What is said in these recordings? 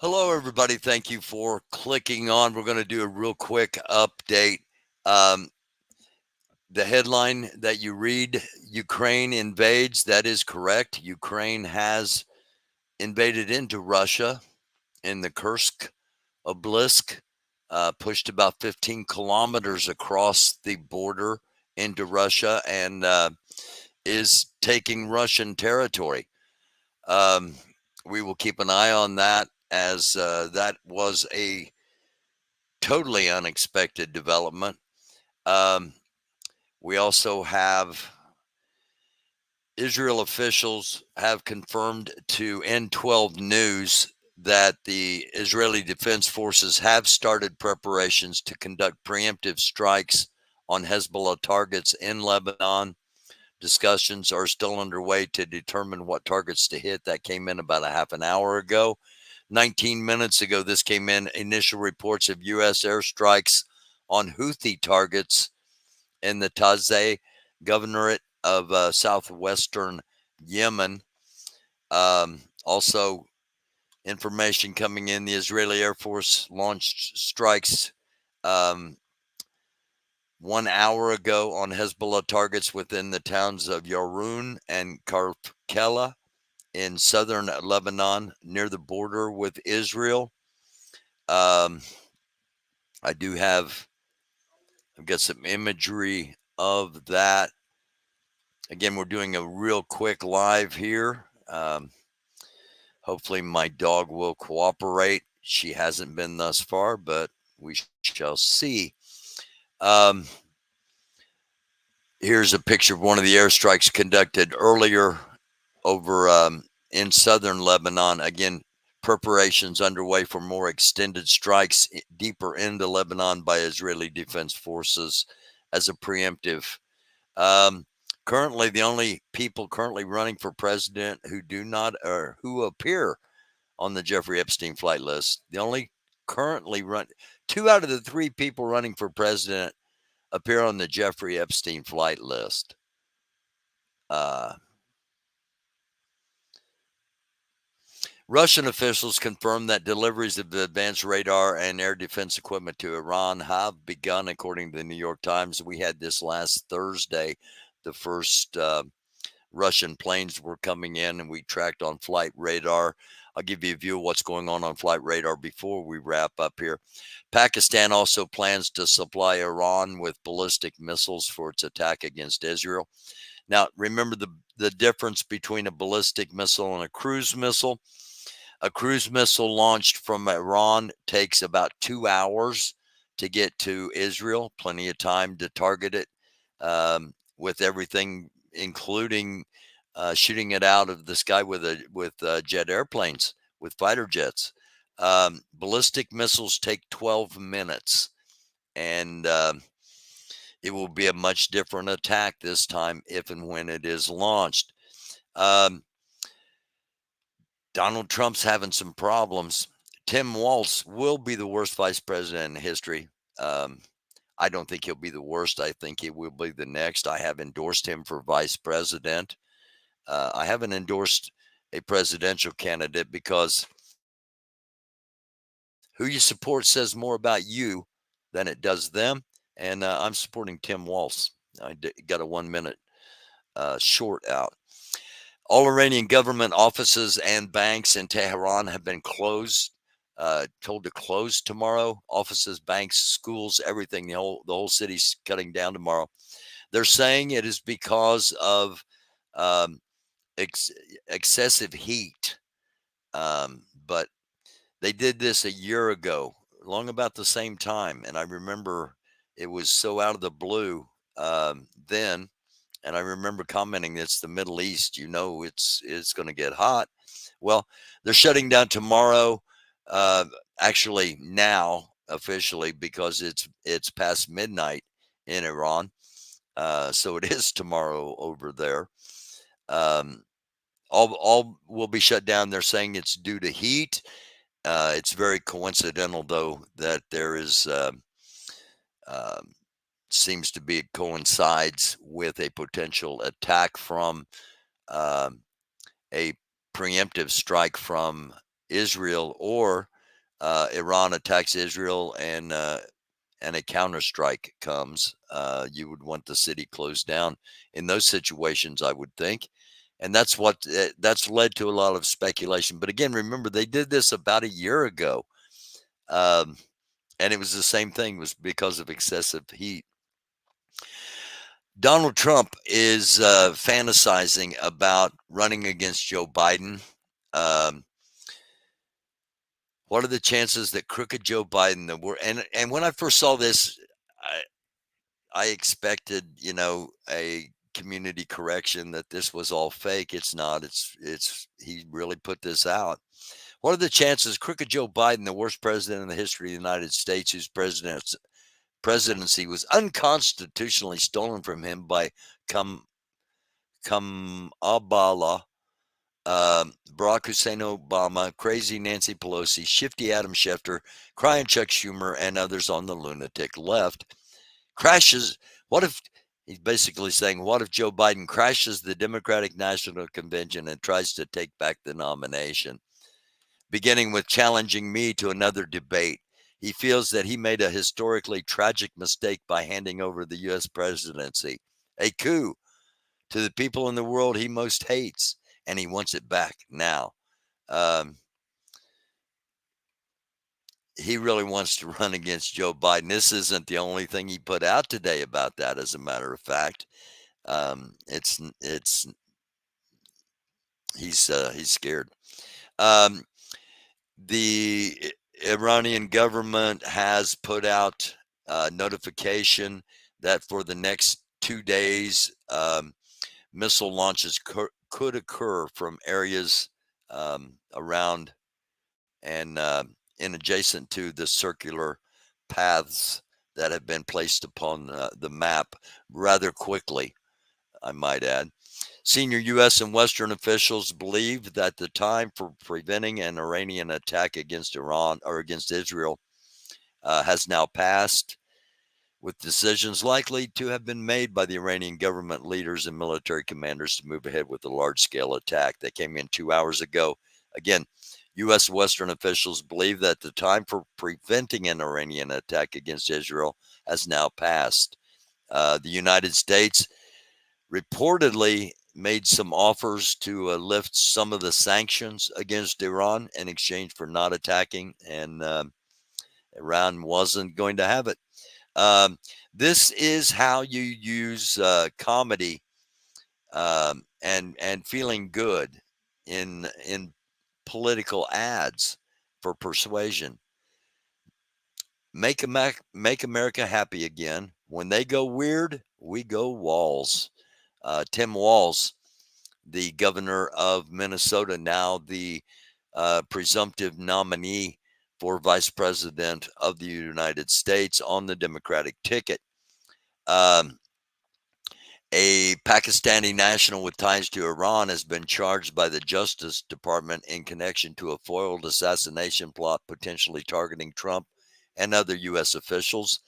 Hello, everybody. Thank you for clicking on. We're going to do a real quick update. Um, the headline that you read, Ukraine invades, that is correct. Ukraine has invaded into Russia in the Kursk Oblast, pushed about 15 kilometers across the border into Russia and is taking Russian territory. Um, we will keep an eye on that as that was a totally unexpected development. Um, we also have Israel officials have confirmed to N12 News that the Israeli Defense Forces have started preparations to conduct preemptive strikes on Hezbollah targets in Lebanon. Discussions are still underway to determine what targets to hit. That came in about a half an hour ago. 19 minutes ago, this came in. Initial reports of U.S. airstrikes on Houthi targets in the Tazeh governorate of southwestern Yemen. Also, information coming in, the Israeli Air Force launched strikes 1 hour ago on Hezbollah targets within the towns of Yarun and Karkela in southern Lebanon near the border with Israel. Um, I've got some imagery of that. Again, we're doing a real quick live here. Hopefully my dog will cooperate. She hasn't been thus far, but we shall see. Um, Here's a picture of one of the airstrikes conducted earlier over in southern Lebanon. Again, preparations underway for more extended strikes deeper into Lebanon by Israeli Defense Forces as a preemptive. Currently, the only people currently running for president who do not or who appear on the Jeffrey Epstein flight list, the only currently run 2 out of the 3 people running for president appear on the Jeffrey Epstein flight list. Russian officials confirmed that deliveries of advanced radar and air defense equipment to Iran have begun, according to the New York Times. We had this last Thursday. The first Russian planes were coming in, and we tracked on flight radar. I'll give you a view of what's going on flight radar before we wrap up here. Pakistan also plans to supply Iran with ballistic missiles for its attack against Israel. Now, remember the difference between a ballistic missile and a cruise missile. A cruise missile launched from Iran takes about 2 hours to get to Israel, plenty of time to target it with everything, including shooting it out of the sky with jet airplanes, with fighter jets. Ballistic missiles take 12 minutes, and it will be a much different attack this time if and when it is launched. Donald Trump's having some problems. Tim Walz will be the worst vice president in history. I don't think he'll be the worst. I think he will be the next. I have endorsed him for vice president. I haven't endorsed a presidential candidate because who you support says more about you than it does them. And I'm supporting Tim Walz. I got a 1 minute short out. All Iranian government offices and banks in Tehran have been closed, told to close tomorrow. Offices, banks, schools, everything. The whole city's cutting down tomorrow. They're saying it is because of excessive heat. But they did this a year ago, long about the same time. And I remember it was so out of the blue then. And I remember commenting, it's the Middle East, it's going to get hot. Well, they're shutting down tomorrow, actually now officially, because it's past midnight in Iran. So it is tomorrow over there. All will be shut down. They're saying it's due to heat. It's very coincidental, though, that there is seems to be coincides with a potential attack from a preemptive strike from Israel or Iran attacks Israel and a counterstrike comes, you would want the city closed down. In those situations, I would think, and that's led to a lot of speculation. But again, remember they did this about a year ago, um, and it was the same thing. It was because of excessive heat. Donald Trump is fantasizing about running against Joe Biden. Um, what are the chances that crooked Joe Biden, and when I first saw this, I expected, a community correction that this was all fake. It's not. It's he really put this out. What are the chances crooked Joe Biden, the worst president in the history of the United States, whose presidency was unconstitutionally stolen from him by Kam Kamala, Barack Hussein Obama, crazy Nancy Pelosi, shifty Adam Schefter, crying Chuck Schumer, and others on the lunatic left, crashes. What if he's basically saying, what if Joe Biden crashes the Democratic National Convention and tries to take back the nomination, beginning with challenging me to another debate? He feels that he made a historically tragic mistake by handing over the U.S. presidency, a coup to the people in the world he most hates, and he wants it back now. Um, he really wants to run against Joe Biden. This isn't the only thing he put out today about that, as a matter of fact. It's he's scared. Um, the Iranian government has put out notification that for the next 2 days, missile launches could occur from areas around and in adjacent to the circular paths that have been placed upon the map rather quickly, I might add. Senior U.S. and Western officials believe that the time for preventing an Iranian attack against Iran or against Israel has now passed, with decisions likely to have been made by the Iranian government leaders and military commanders to move ahead with a large-scale attack. That came in 2 hours ago. Again, U.S. Western officials believe that the time for preventing an Iranian attack against Israel has now passed. The United States reportedly made some offers to lift some of the sanctions against Iran in exchange for not attacking, and Iran wasn't going to have it. Um, this is how you use comedy and feeling good in political ads for persuasion. Make America happy again. When they go weird, we go Walz. Tim Walz, the governor of Minnesota, now the presumptive nominee for vice president of the United States on the Democratic ticket. Um, a Pakistani national with ties to Iran has been charged by the Justice Department in connection to a foiled assassination plot potentially targeting Trump and other U.S. officials.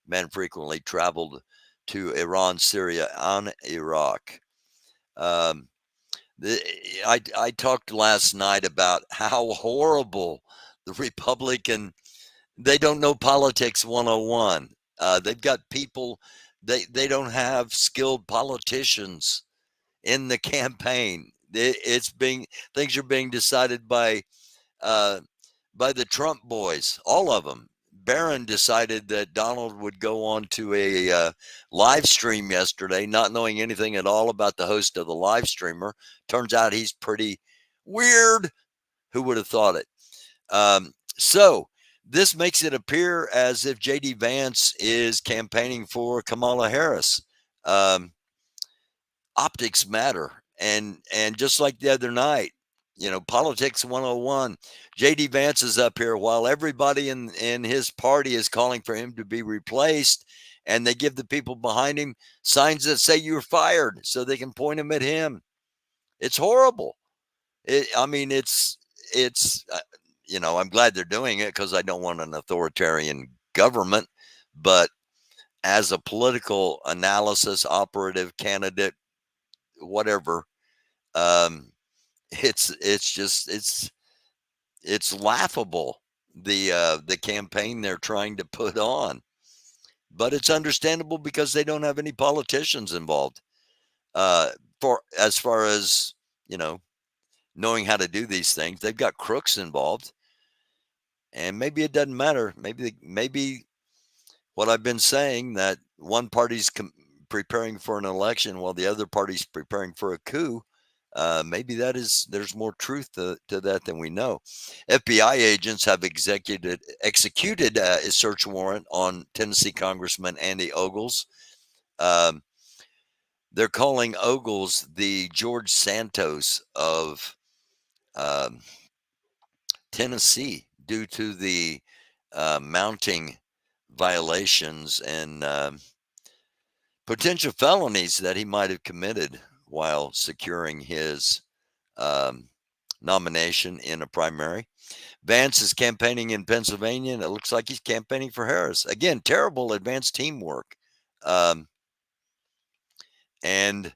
Men frequently traveled to Iran, Syria, and Iraq. Um, I talked last night about how horrible the Republican, they don't know politics 101. They've got people, they don't have skilled politicians in the campaign. Things are being decided uh, by the Trump boys, all of them. Barron decided that Donald would go on to a live stream yesterday, not knowing anything at all about the host of the live streamer. Turns out he's pretty weird. Who would have thought it? So this makes it appear as if J.D. Vance is campaigning for Kamala Harris. Um, Optics matter, and just like the other night, politics 101. JD Vance is up here while everybody in his party is calling for him to be replaced, and they give the people behind him signs that say you're fired so they can point them at him. It's horrible. I mean, it's I'm glad they're doing it because I don't want an authoritarian government, but as a political analysis operative candidate, whatever, um it's just it's laughable. the campaign they're trying to put on. But it's understandable because they don't have any politicians involved. Uh, for as far as you know, knowing how to do these things, they've got crooks involved, and maybe it doesn't matter. Maybe what I've been saying, that one party's preparing for an election while the other party's preparing for a coup. Maybe there's more truth to that than we know. FBI agents have executed a search warrant on Tennessee Congressman Andy Ogles. Um, they're calling Ogles the George Santos of um, Tennessee due to the mounting violations and potential felonies that he might have committed while securing his um, nomination in a primary. Vance is campaigning in Pennsylvania, and it looks like he's campaigning for Harris. Again, terrible advanced teamwork. Um, and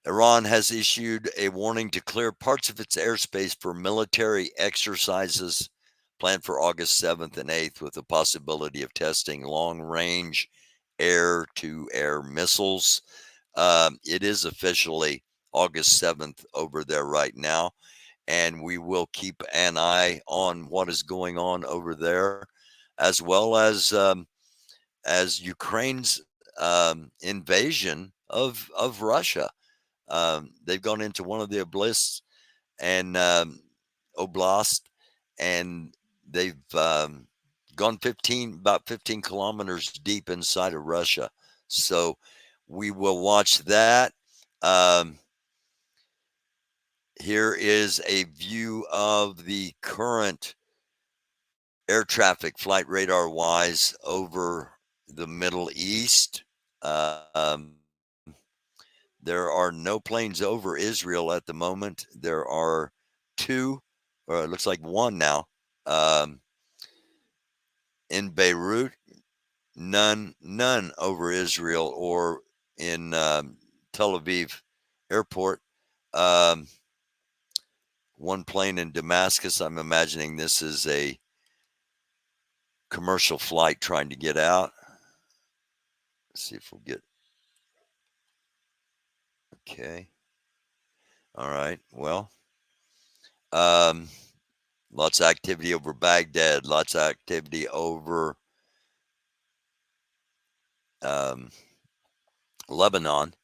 Iran has issued a warning to clear parts of its airspace for military exercises planned for August 7th and 8th, with the possibility of testing long range air to air missiles. It is officially August 7th over there right now, and we will keep an eye on what is going on over there, as well as Ukraine's invasion of Russia. They've gone into one of the and oblast, and they've gone about 15 kilometers deep inside of Russia. So we will watch that. Um, Here is a view of the current air traffic, flight radar wise, over the Middle East. Um, there are no planes over Israel at the moment. There are two, or it looks like one now, um, in Beirut. None over Israel or in Tel Aviv airport. Um, One plane in Damascus. I'm imagining this is a commercial flight trying to get out. Let's see if we'll get. Okay. All right. Well, um, lots of activity over Baghdad. Lots of activity over um, Lebanon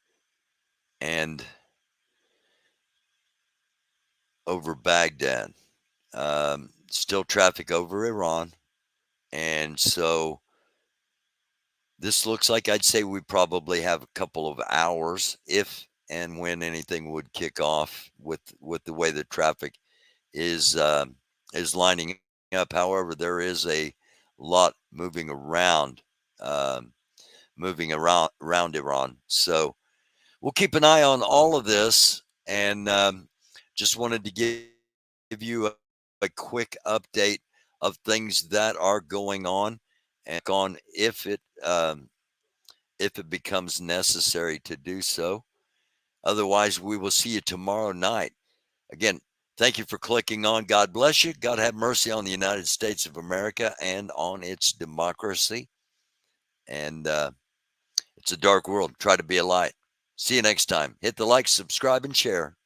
and over Baghdad. Still traffic over Iran. And so this looks like, I'd say we probably have a couple of hours if and when anything would kick off with the way the traffic is lining up. However, there is a lot um, moving around Iran. So we'll keep an eye on all of this, and just wanted to give you a quick update of things that are going on, and on if it becomes necessary to do so. Otherwise, we will see you tomorrow night. Again, thank you for clicking on. God bless you. God have mercy on the United States of America and on its democracy. And it's a dark world. Try to be a light. See you next time. Hit the like, subscribe, and share.